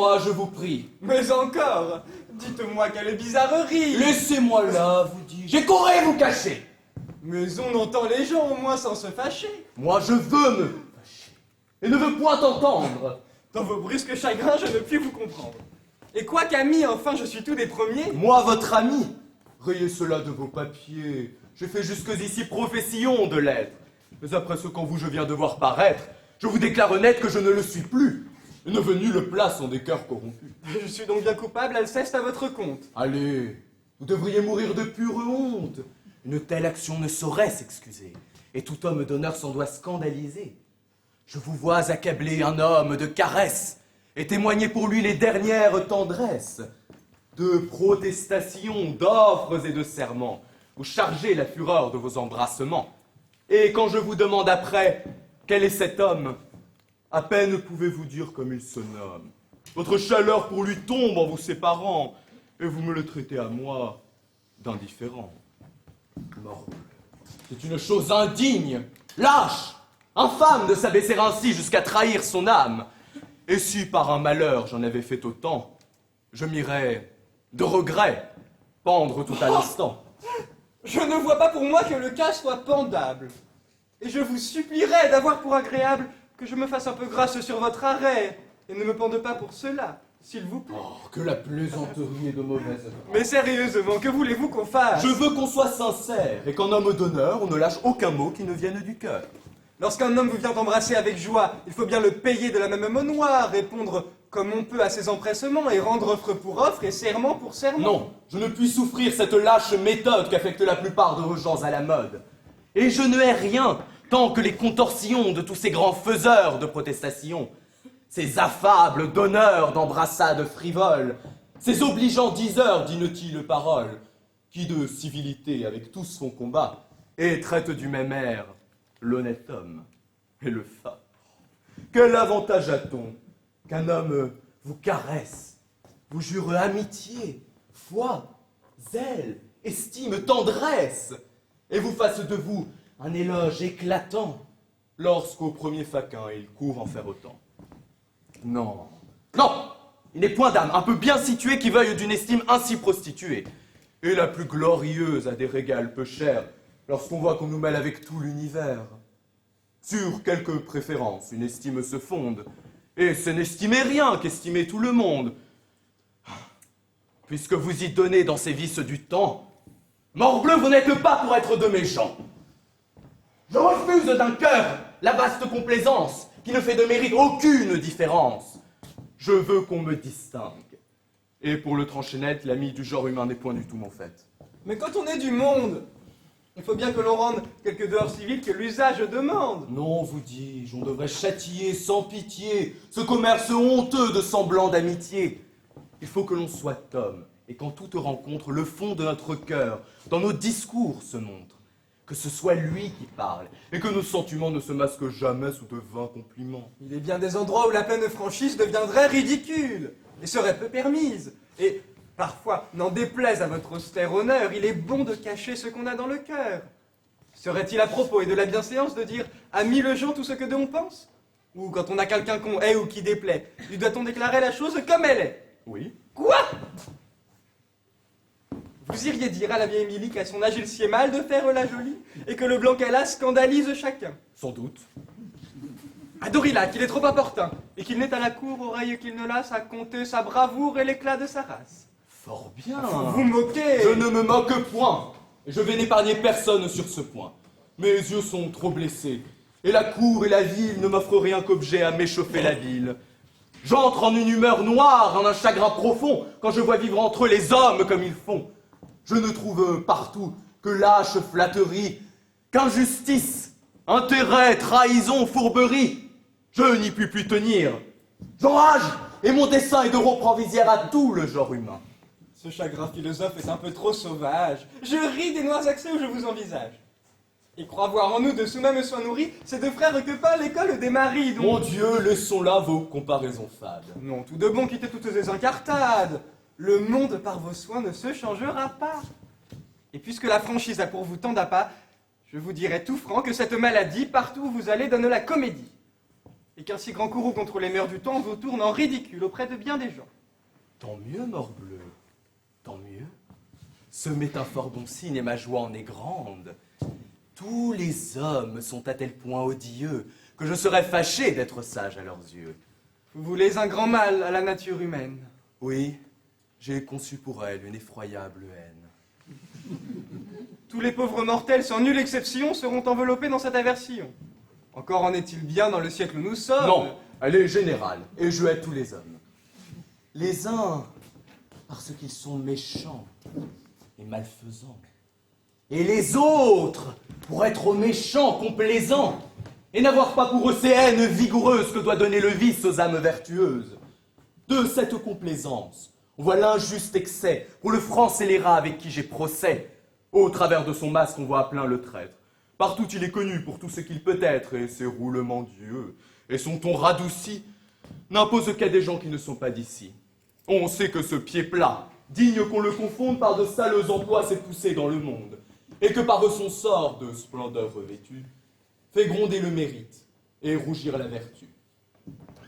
Laissez-moi, je vous prie. Mais encore, dites-moi quelle bizarrerie. Laissez-moi là, vous dis-je. Et courez vous cacher. Mais on entend les gens au moins sans se fâcher. Moi, je veux me fâcher. Et ne veux point entendre. Dans vos brusques chagrins, je ne puis vous comprendre. Et quoi qu'ami, enfin, je suis tout des premiers. Moi, votre ami. Rayez cela de vos papiers. J'ai fait jusqu'ici profession de l'être. Mais après ce qu'en vous je viens de voir paraître, je vous déclare net que je ne le suis plus. Et ne veut nulle place sont des cœurs corrompus. Je suis donc bien coupable, Alceste, à votre compte. Allez, vous devriez mourir de pure honte. Une telle action ne saurait s'excuser. Et tout homme d'honneur s'en doit scandaliser. Je vous vois accabler un homme de caresses et témoigner pour lui les dernières tendresses. De protestations, d'offres et de serments, vous chargez la fureur de vos embrassements. Et quand je vous demande après, quel est cet homme? À peine pouvez-vous dire comme il se nomme. Votre chaleur pour lui tombe en vous séparant, et vous me le traitez à moi d'indifférent. Morble. C'est une chose indigne, lâche, infâme de s'abaisser ainsi jusqu'à trahir son âme. Et si par un malheur j'en avais fait autant, je m'irais, de regret, pendre tout à l'instant. Je ne vois pas pour moi que le cas soit pendable. Et je vous supplierais d'avoir pour agréable que je me fasse un peu grâce sur votre arrêt, et ne me pende pas pour cela, s'il vous plaît. Oh, que la plaisanterie est de mauvaise grâce. Mais sérieusement, que voulez-vous qu'on fasse? Je veux qu'on soit sincère, et qu'en homme d'honneur, on ne lâche aucun mot qui ne vienne du cœur. Lorsqu'un homme vous vient embrasser avec joie, il faut bien le payer de la même monnaie, répondre comme on peut à ses empressements, et rendre offre pour offre et serment pour serment. Non, je ne puis souffrir cette lâche méthode qu'affectent la plupart de vos gens à la mode. Et je ne hais rien, tant que les contorsions de tous ces grands faiseurs de protestations, ces affables donneurs d'embrassades frivoles, ces obligeants diseurs d'inutiles paroles, qui de civilité avec tous font combat, et traitent du même air l'honnête homme et le fat. Quel avantage a-t-on qu'un homme vous caresse, vous jure amitié, foi, zèle, estime, tendresse, et vous fasse de vous un éloge éclatant, lorsqu'au premier faquin il court en faire autant? Non, non, il n'est point d'âme un peu bien située qui veuille d'une estime ainsi prostituée. Et la plus glorieuse a des régals peu chers, lorsqu'on voit qu'on nous mêle avec tout l'univers. Sur quelques préférences, une estime se fonde, et ce n'estimer rien qu'estimer tout le monde. Puisque vous y donnez dans ces vices du temps, morbleu, vous n'êtes pas pour être de mes gens. Je refuse d'un cœur la vaste complaisance qui ne fait de mérite aucune différence. Je veux qu'on me distingue. Et pour le trancher net, l'ami du genre humain n'est point du tout mon fait. Mais quand on est du monde, il faut bien que l'on rende quelques dehors civils que l'usage demande. Non, vous dis-je, on devrait châtier sans pitié ce commerce honteux de semblants d'amitié. Il faut que l'on soit homme, et qu'en toute rencontre, le fond de notre cœur, dans nos discours se montre. Que ce soit lui qui parle, et que nos sentiments ne se masquent jamais sous de vains compliments. Il est bien des endroits où la pleine franchise deviendrait ridicule, et serait peu permise. Et parfois, n'en déplaise à votre austère honneur, il est bon de cacher ce qu'on a dans le cœur. Serait-il à propos et de la bienséance de dire à mille gens tout ce que d'eux on pense? Ou quand on a quelqu'un qu'on hait ou qui déplaît, lui doit-on déclarer la chose comme elle est? Oui. Quoi? Vous iriez dire à la vieille Émilie qu'à son âge il sied mal de faire la jolie, et que le blanc qu'elle a scandalise chacun? Sans doute. À Dorilac, qu'il est trop importun, et qu'il n'est à la cour oreille qu'il ne lasse à compter sa bravoure et l'éclat de sa race. Fort bien. Vous moquez. Je ne me moque point. Et je vais n'épargner personne sur ce point. Mes yeux sont trop blessés. Et la cour et la ville ne m'offrent rien qu'objet à m'échauffer la ville. J'entre en une humeur noire, en un chagrin profond, quand je vois vivre entre eux les hommes comme ils font. Je ne trouve partout que lâche flatterie, qu'injustice, intérêt, trahison, fourberie. Je n'y puis plus tenir. J'enrage, et mon dessein est de rompre en visière à tout le genre humain. Ce chagrin philosophe est un peu trop sauvage. Je ris des noirs accès où je vous envisage. Et crois voir en nous de sous-mêmes soins nourris, ces deux frères que pas l'école des maris, dont... Mon Dieu, laissons là vos comparaisons fades. Non, tout de bon, quittez toutes ces incartades. Le monde par vos soins ne se changera pas. Et puisque la franchise a pour vous tant d'appât, je vous dirai tout franc que cette maladie, partout où vous allez, donne la comédie. et qu'un si grand courroux contre les mœurs du temps vous tourne en ridicule auprès de bien des gens. Tant mieux, morbleu, tant mieux. Ce m'est un fort bon signe et ma joie en est grande. Tous les hommes sont à tel point odieux que je serais fâché d'être sage à leurs yeux. Vous voulez un grand mal à la nature humaine. Oui, j'ai conçu pour elle une effroyable haine. Tous les pauvres mortels, sans nulle exception, seront enveloppés dans cette aversion. Encore en est-il bien dans le siècle où nous sommes? Non, elle est générale, et je hais tous les hommes. Les uns, parce qu'ils sont méchants et malfaisants. Et les autres, pour être méchants, complaisants, et n'avoir pas pour eux ces haines vigoureuses que doit donner le vice aux âmes vertueuses. De cette complaisance, on voit l'injuste excès pour le franc scélérat avec qui j'ai procès. Au travers de son masque, on voit à plein le traître. Partout il est connu pour tout ce qu'il peut être, et ses roulements d'yeux, et son ton radouci, n'imposent qu'à des gens qui ne sont pas d'ici. On sait que ce pied plat, digne qu'on le confonde par de sales emplois, s'est poussé dans le monde, et que par son sort de splendeur revêtu, fait gronder le mérite et rougir la vertu.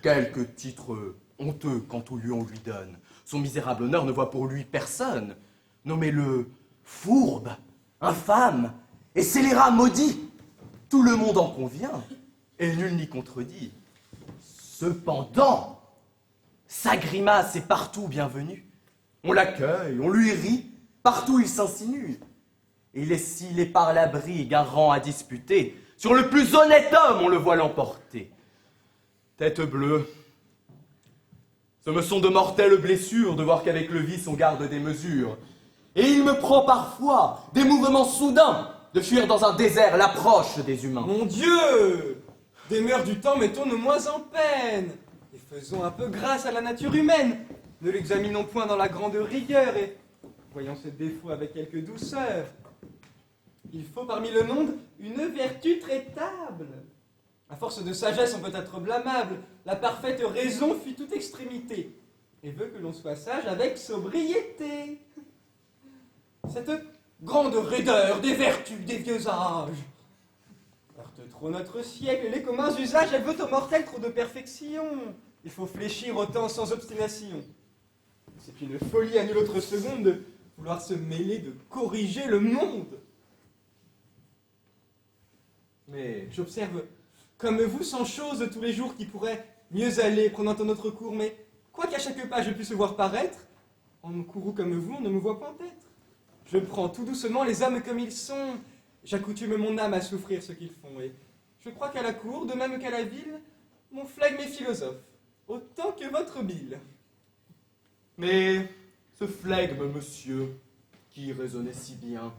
Quelque titre honteux quand au lieu on lui donne, son misérable honneur ne voit pour lui personne. Nommez-le fourbe, infâme, et scélérat maudit. Tout le monde en convient, et nul n'y contredit. Cependant, sa grimace est partout bienvenue. On l'accueille, on lui rit, partout il s'insinue. Et s'il est par la brigue un rang à disputer, sur le plus honnête homme on le voit l'emporter. Tête bleue, ce me sont de mortelles blessures de voir qu'avec le vice on garde des mesures. Et il me prend parfois des mouvements soudains de fuir dans un désert l'approche des humains. Mon Dieu! Des mœurs du temps mettons-nous moins en peine, et faisons un peu grâce à la nature humaine. Ne l'examinons point dans la grande rigueur, et voyons ses défauts avec quelque douceur. Il faut parmi le monde une vertu traitable. À force de sagesse, on peut être blâmable. La parfaite raison fuit toute extrémité, et veut que l'on soit sage avec sobriété. Cette grande raideur des vertus des vieux âges heurte trop notre siècle, et les communs usages, elle veut aux mortels trop de perfection. Il faut fléchir au temps sans obstination. C'est une folie à nulle autre seconde de vouloir se mêler, de corriger le monde. Mais j'observe, comme vous, 100 choses tous les jours qui pourraient mieux aller, prenant un autre cours, mais quoi qu'à chaque pas je puisse voir paraître, en courroux comme vous, on ne me voit point être. Je prends tout doucement les hommes comme ils sont, j'accoutume mon âme à souffrir ce qu'ils font, et je crois qu'à la cour, de même qu'à la ville, mon flegme est philosophe, autant que votre bile. Mais ce flegme, monsieur, qui raisonnait si bien,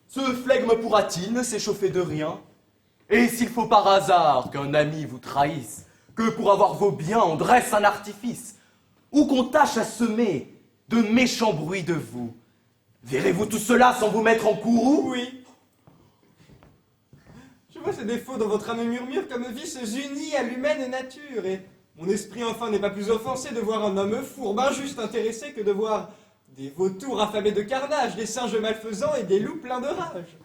ce flegme pourra-t-il ne s'échauffer de rien? Et s'il faut par hasard qu'un ami vous trahisse, que pour avoir vos biens on dresse un artifice, ou qu'on tâche à semer de méchants bruits de vous, verrez-vous tout cela sans vous mettre en courroux? Oui. Je vois ces défauts dans votre âme murmure comme vices unis à l'humaine nature, et mon esprit enfin n'est pas plus offensé de voir un homme fourbe, injuste, intéressé, que de voir des vautours affamés de carnage, des singes malfaisants et des loups pleins de rage.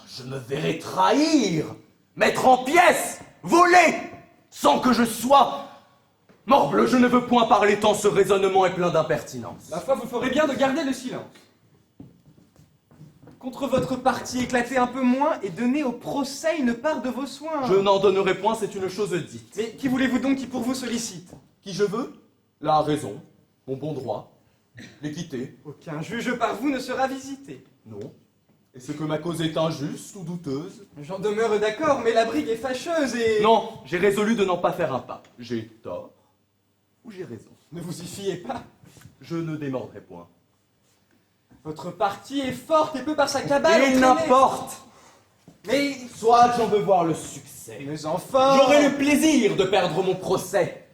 Je me verrai trahir, mettre en pièces, voler, sans que je sois... Morbleu, je ne veux point parler tant ce raisonnement est plein d'impertinence. Ma foi, vous ferez bien de garder le silence. Contre votre parti, éclatez un peu moins et donnez au procès une part de vos soins. Je n'en donnerai point, c'est une chose dite. Mais qui voulez-vous donc qui pour vous sollicite? Qui je veux? La raison, mon bon droit, l'équité. Aucun juge par vous ne sera visité. Non. Est-ce que ma cause est injuste ou douteuse? J'en demeure d'accord, mais la brigue est fâcheuse et... Non, j'ai résolu de n'en pas faire un pas. J'ai tort ou j'ai raison? Ne vous y fiez pas. Je ne démordrai point. Votre parti est forte et peu par sa cabale Et entraîner. n'importe! Mais... Soit j'en veux voir le succès. Mais enfin... J'aurai le plaisir de perdre mon procès.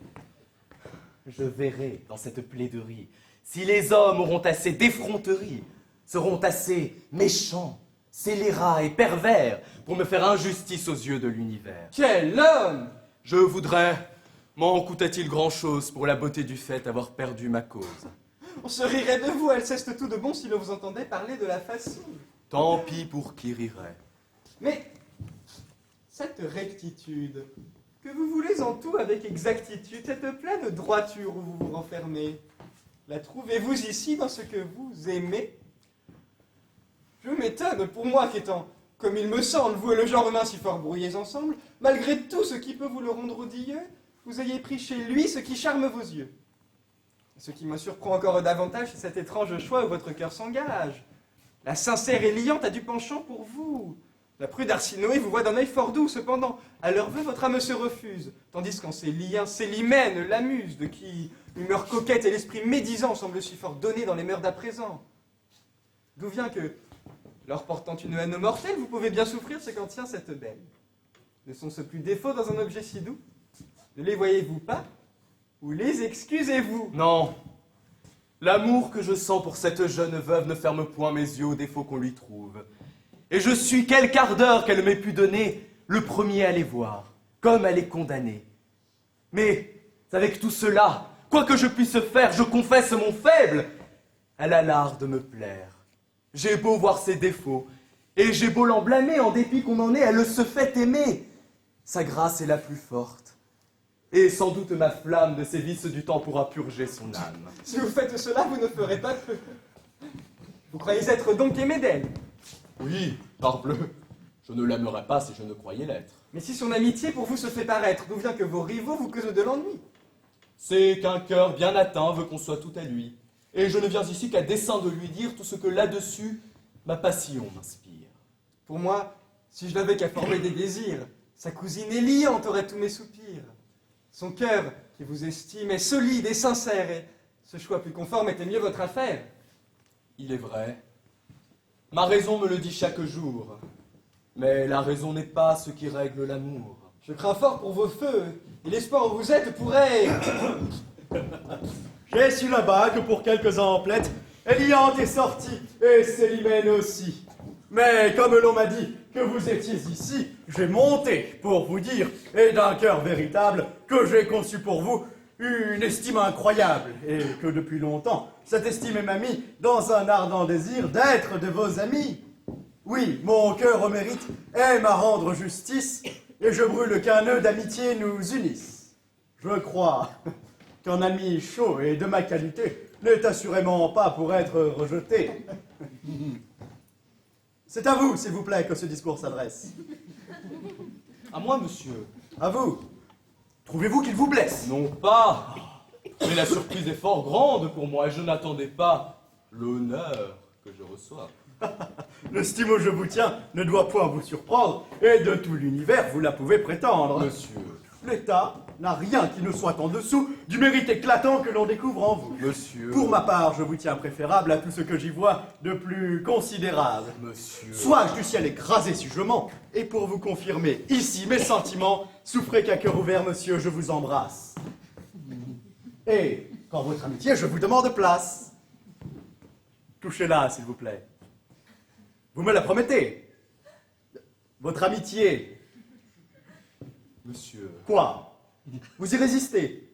Je verrai dans cette plaidoirie si les hommes auront assez d'effronterie, seront assez méchants, scélérats et pervers pour me faire injustice aux yeux de l'univers. Quel homme! Je voudrais, m'en coûta-t-il grand-chose pour la beauté du fait avoir perdu ma cause. On se rirait de vous, Alceste tout de bon, si l'on vous entendait parler de la façon. Tant pis pour qui rirait. Mais cette rectitude, Que vous voulez en tout avec exactitude cette pleine droiture où vous vous renfermez? La trouvez-vous ici dans ce que vous aimez? Je m'étonne, pour moi qui étant, comme il me semble, vous et le genre humain si fort brouillés ensemble, malgré tout ce qui peut vous le rendre odieux, vous ayez pris chez lui ce qui charme vos yeux. Ce qui me surprend encore davantage, c'est cet étrange choix où votre cœur s'engage. La sincère Éliante a du penchant pour vous. La prude Arsinoé vous voit d'un œil fort doux, cependant, à leur vœu, votre âme se refuse, tandis qu'en ces liens, Célimène l'amuse, de qui l'humeur coquette et l'esprit médisant semblent si fort donnés dans les mœurs d'à présent. D'où vient que, leur portant une haine mortelle, vous pouvez bien souffrir ce qu'en tient cette belle. Ne sont-ce plus défauts dans un objet si doux? Ne les voyez-vous pas? Ou les excusez-vous? Non. L'amour que je sens pour cette jeune veuve ne ferme point mes yeux aux défauts qu'on lui trouve. Et je suis, quel quart d'heure qu'elle m'ait pu donner, le premier à les voir, comme à les condamner. Mais, avec tout cela, quoi que je puisse faire, je confesse mon faible, elle a l'art de me plaire. J'ai beau voir ses défauts, et j'ai beau l'en blâmer, en dépit qu'on en ait, elle se fait aimer. Sa grâce est la plus forte. Et sans doute ma flamme de ses vices du temps pourra purger son âme. Si vous faites cela, vous ne ferez pas peu. Vous croyez être donc aimé d'elle? Oui, parbleu, je ne l'aimerais pas si je ne croyais l'être. Mais si son amitié pour vous se fait paraître, d'où vient que vos rivaux vous causent de l'ennui? C'est qu'un cœur bien atteint veut qu'on soit tout à lui. Et je ne viens ici qu'à dessein de lui dire tout ce que là-dessus ma passion m'inspire. Pour moi, si je n'avais qu'à former des désirs, sa cousine Éliante aurait tous mes soupirs. Son cœur, qui vous estime, est solide et sincère, et ce choix plus conforme était mieux votre affaire. Il est vrai. Ma raison me le dit chaque jour. Mais la raison n'est pas ce qui règle l'amour. Je crains fort pour vos feux, et l'espoir où vous êtes pourrait... J'ai su là-bas que pour quelques emplettes, Éliante est sortie, et Célimène aussi. Mais comme l'on m'a dit que vous étiez ici, j'ai monté pour vous dire, et d'un cœur véritable, que j'ai conçu pour vous une estime incroyable, et que depuis longtemps, cette estime m'a mis dans un ardent désir d'être de vos amis. Oui, mon cœur au mérite aime à rendre justice, et je brûle qu'un nœud d'amitié nous unisse. Je crois qu'un ami chaud et de ma qualité n'est assurément pas pour être rejeté. C'est à vous, s'il vous plaît, que ce discours s'adresse. À moi, monsieur. À vous. Trouvez-vous qu'il vous blesse? Non pas. Mais la surprise est fort grande pour moi et je n'attendais pas l'honneur que je reçois. L'estime où je vous tiens ne doit point vous surprendre, et de tout l'univers, vous la pouvez prétendre. Monsieur. L'État n'a rien qui ne soit en dessous du mérite éclatant que l'on découvre en vous. Monsieur. Pour ma part, je vous tiens préférable à tout ce que j'y vois de plus considérable. Monsieur. Sois-je du ciel écrasé si je mens, et pour vous confirmer ici mes sentiments, souffrez qu'à cœur ouvert, monsieur, je vous embrasse. Et, quand votre amitié, je vous demande place. Touchez-la, s'il vous plaît. Vous me la promettez? Votre amitié. Monsieur. Quoi? Vous y résistez?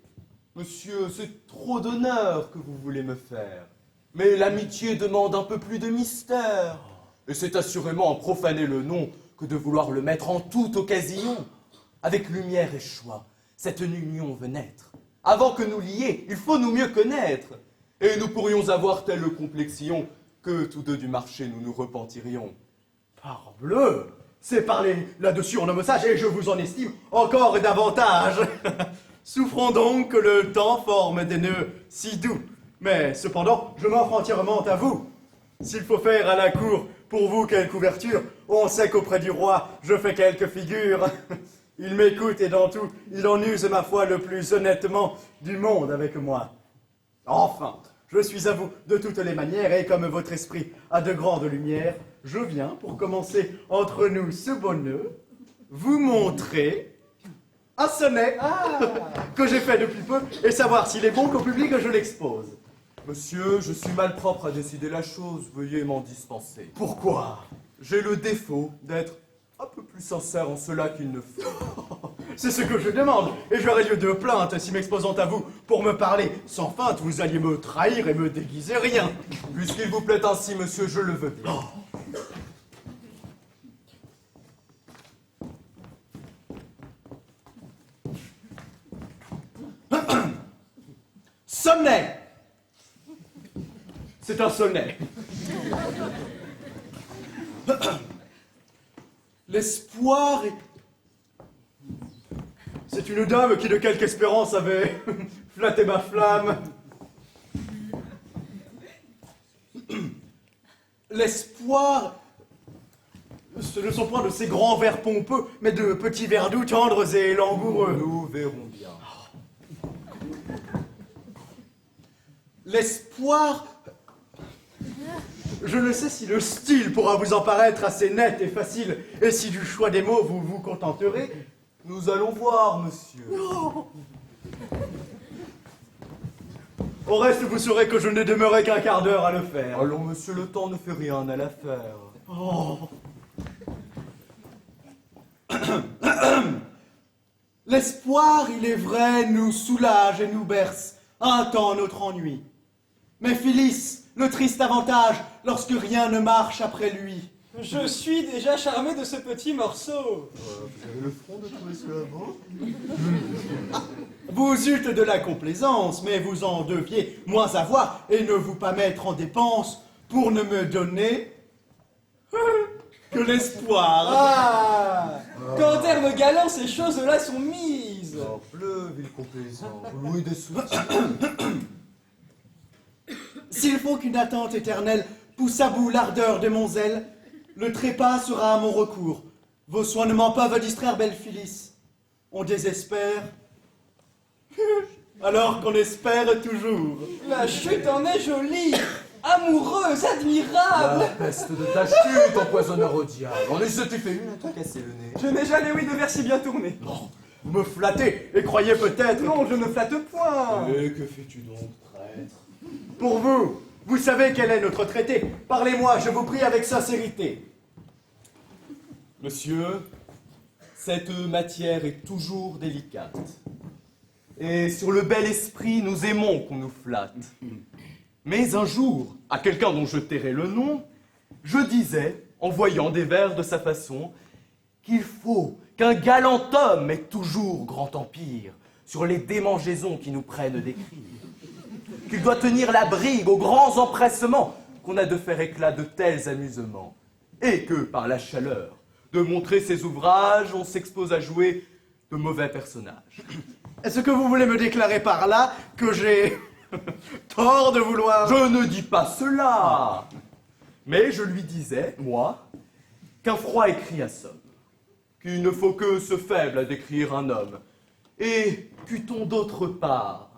Monsieur, c'est trop d'honneur que vous voulez me faire. Mais l'amitié demande un peu plus de mystère. Et c'est assurément en profaner le nom que de vouloir le mettre en toute occasion. Avec lumière et choix, cette union veut naître. Avant que nous lier, il faut nous mieux connaître. Et nous pourrions avoir telle complexion que tous deux du marché nous nous repentirions. Parbleu! C'est parler là-dessus en homme sage, et je vous en estime encore davantage. Souffrons donc que le temps forme des nœuds si doux. Mais cependant, je m'offre entièrement à vous. S'il faut faire à la cour pour vous quelque ouverture, on sait qu'auprès du roi, je fais quelques figures. Il m'écoute et dans tout, il en use ma foi le plus honnêtement du monde avec moi. Enfin, je suis à vous de toutes les manières, et comme votre esprit a de grandes lumières, je viens, pour commencer entre nous ce beau nœud, vous montrer un sonnet que j'ai fait depuis peu, et savoir s'il est bon qu'au public je l'expose. Monsieur, je suis malpropre à décider la chose, veuillez m'en dispenser. Pourquoi? J'ai le défaut d'être un peu plus sincère en cela qu'il ne faut. C'est ce que je demande, et j'aurais lieu de plainte si m'exposant à vous pour me parler sans feinte, vous alliez me trahir et me déguiser rien. Puisqu'il vous plaît ainsi, monsieur, je le veux bien. c'est un sonnet. L'espoir est... C'est une dame qui de quelque espérance avait flatté ma flamme. L'espoir... Ce ne sont point de ces grands vers pompeux, mais de petits vers doux, tendres et langoureux. Nous verrons bien. L'espoir... Je ne sais si le style pourra vous en paraître assez net et facile, et si du choix des mots vous vous contenterez. Nous allons voir, monsieur. Au reste, vous saurez que je n'ai demeuré qu'un quart d'heure à le faire. Allons, monsieur, le temps ne fait rien à l'affaire. Oh. L'espoir, il est vrai, nous soulage et nous berce, un temps notre ennui. Mais Phyllis, le triste avantage, lorsque rien ne marche après lui. Je suis déjà charmé de ce petit morceau. Vous avez le front de trouver cela beau? Vous eûtes de la complaisance, mais vous en deviez moins avoir et ne vous pas mettre en dépense pour ne me donner que l'espoir. Ah Qu'en termes galants, ces choses-là sont mises. Oh, bleu, ville complaisant, louis des sous. S'il faut qu'une attente éternelle pousse à bout l'ardeur de mon zèle, le trépas sera à mon recours. Vos soins ne m'en peuvent distraire, belle Phyllis. On désespère, alors qu'on espère toujours. La chute en est jolie, amoureuse, admirable. La peste de ta chute, empoisonneur au diable. En est-ce que tu fais une à te casser le nez? Je n'ai jamais eu de vers si bien tourné. Vous me flattez et croyez peut-être... Non, je ne flatte point. Et que fais-tu donc, traître? Pour vous, vous savez quel est notre traité. Parlez-moi, je vous prie avec sincérité. Monsieur, cette matière est toujours délicate. Et sur le bel esprit, nous aimons qu'on nous flatte. Mais un jour, à quelqu'un dont je tairai le nom, je disais, en voyant des vers de sa façon, qu'il faut qu'un galant homme ait toujours grand empire sur les démangeaisons qui nous prennent des cris. Qu'il doit tenir la brigue aux grands empressements qu'on a de faire éclat de tels amusements. Et que, par la chaleur de montrer ses ouvrages, on s'expose à jouer de mauvais personnages. Est-ce que vous voulez me déclarer par là que j'ai tort de vouloir... Je ne dis pas cela. Mais je lui disais, moi, qu'un froid écrit assomme, qu'il ne faut que ce faible à décrire un homme, et qu'eût-on d'autre part,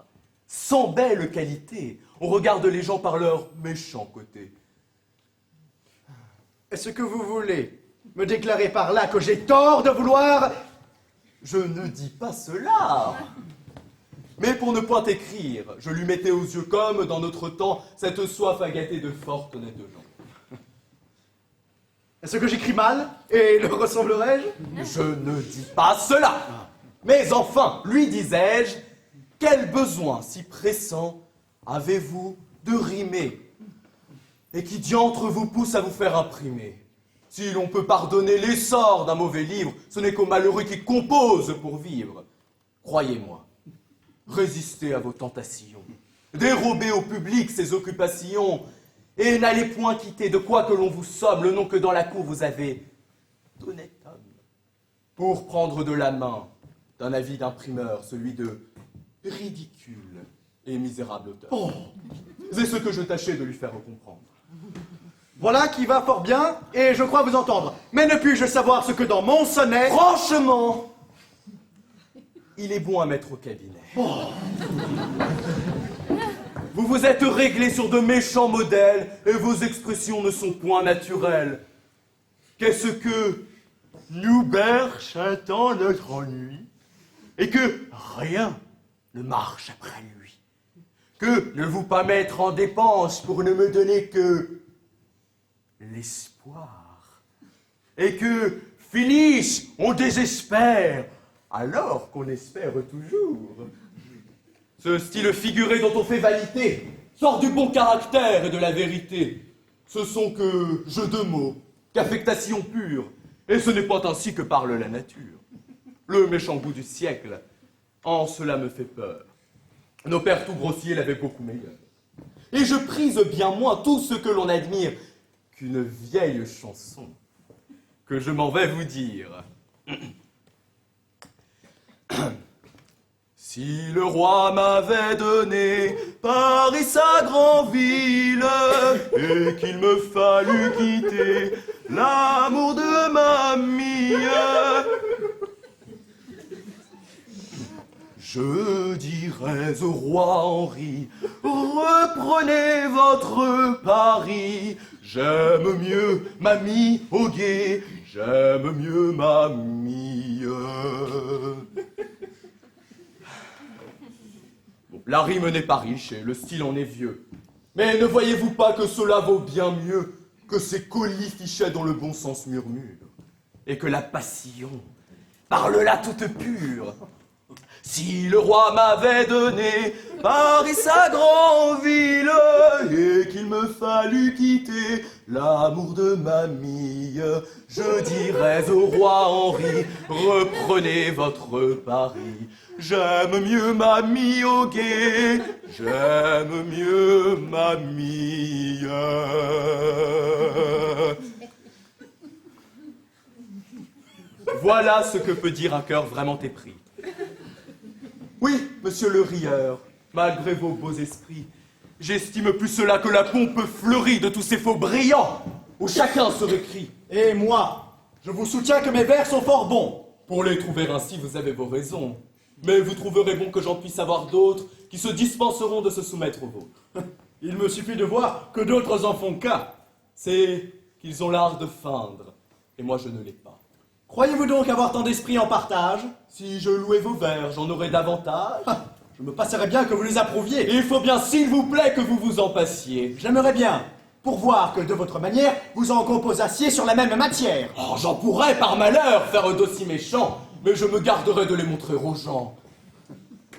sans belle qualité, on regarde les gens par leur méchant côté. Est-ce que vous voulez me déclarer par là que j'ai tort de vouloir... Je ne dis pas cela. Mais pour ne point écrire, je lui mettais aux yeux comme, dans notre temps, cette soif à gâter de fort honnêtes gens. Est-ce que j'écris mal et le ressemblerai-je? Je ne dis pas cela. Mais enfin, lui disais-je, quel besoin si pressant avez-vous de rimer? Et qui diantre vous pousse à vous faire imprimer? Si l'on peut pardonner l'essor d'un mauvais livre, ce n'est qu'aux malheureux qui composent pour vivre. Croyez-moi, résistez à vos tentations, dérobez au public ses occupations, et n'allez point quitter de quoi que l'on vous somme le nom que dans la cour vous avez d'honnête homme, pour prendre de la main d'un avis d'imprimeur, celui de ridicule et misérable auteur. Oh. C'est ce que je tâchais de lui faire comprendre. Voilà qui va fort bien, et je crois vous entendre. Mais ne puis-je savoir ce que dans mon sonnet... Franchement, il est bon à mettre au cabinet. Vous vous êtes réglé sur de méchants modèles, et vos expressions ne sont point naturelles. Qu'est-ce que nous berce un temps notre ennui, et que rien ne marche après lui? Que ne vous pas mettre en dépense pour ne me donner que l'espoir, et que, Phyllis, on désespère, alors qu'on espère toujours. Ce style figuré dont on fait vanité sort du bon caractère et de la vérité. Ce sont que jeux de mots, qu'affectation pure, et ce n'est pas ainsi que parle la nature. Le méchant goût du siècle, en cela me fait peur. Nos pères tout grossiers l'avaient beaucoup meilleur. et je prise bien moins tout ce que l'on admire qu'une vieille chanson que je m'en vais vous dire. Si le roi m'avait donné Paris sa grande ville, et qu'il me fallut quitter l'amour de mamie, je dirais au roi Henri, reprenez votre Paris. J'aime mieux mamie au guet, j'aime mieux mamie. Bon, la rime n'est pas riche et le style en est vieux. Mais ne voyez-vous pas que cela vaut bien mieux que ces colifichets dont le bon sens murmure, et que la passion parle là toute pure? Si le roi m'avait donné Paris sa grande ville, et qu'il me fallut quitter l'amour de mamie, je dirais au roi Henri, reprenez votre Paris. J'aime mieux mamie au guet, j'aime mieux mamie. Voilà ce que peut dire un cœur vraiment épris. Oui, monsieur le rieur, malgré vos beaux esprits, j'estime plus cela que la pompe fleurie de tous ces faux brillants, où chacun se recrie. Et moi, je vous soutiens que mes vers sont fort bons. Pour les trouver ainsi, vous avez vos raisons. Mais vous trouverez bon que j'en puisse avoir d'autres qui se dispenseront de se soumettre aux vôtres. Il me suffit de voir que d'autres en font cas. C'est qu'ils ont l'art de feindre, et moi je ne l'ai pas. Croyez-vous donc avoir tant d'esprit en partage? Si je louais vos vers, j'en aurais davantage. Ah, je me passerais bien que vous les approuviez. Et il faut bien, s'il vous plaît, que vous vous en passiez. J'aimerais bien, pour voir que de votre manière, vous en composassiez sur la même matière. Oh, j'en pourrais, par malheur, faire d'aussi méchants, mais je me garderai de les montrer aux gens.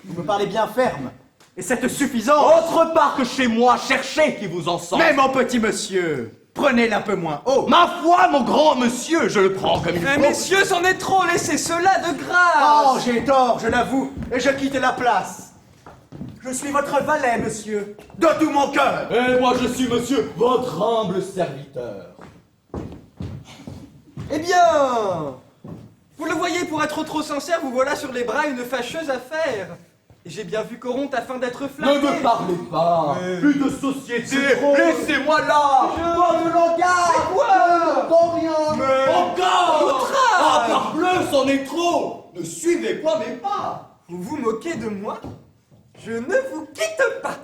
Vous me parlez bien ferme, et c'est suffisant. Autre part que chez moi, cherchez qui vous en sent. Mais mon petit monsieur, prenez-le un peu moins haut. Ma foi, mon grand monsieur, je le prends comme il Mais faut. messieurs, c'en est trop, laissez cela de Oh, grâce. j'ai tort, je l'avoue, et je quitte la place. Je suis votre valet, monsieur, de tout mon cœur. Et moi, je suis monsieur, votre humble serviteur. Eh bien, vous le voyez, pour être trop sincère, vous voilà sur les bras une fâcheuse affaire. Et j'ai bien vu qu'Oronte, afin d'être Ne flatté... me parlez pas. Plus de société. C'est trop. Laissez-moi là. Pas de langage. Quoi? N'entends rien. Encore. Ah, parbleu, c'en est trop. Ne suivez pas mes pas. Vous vous moquez de moi? Je ne vous quitte pas.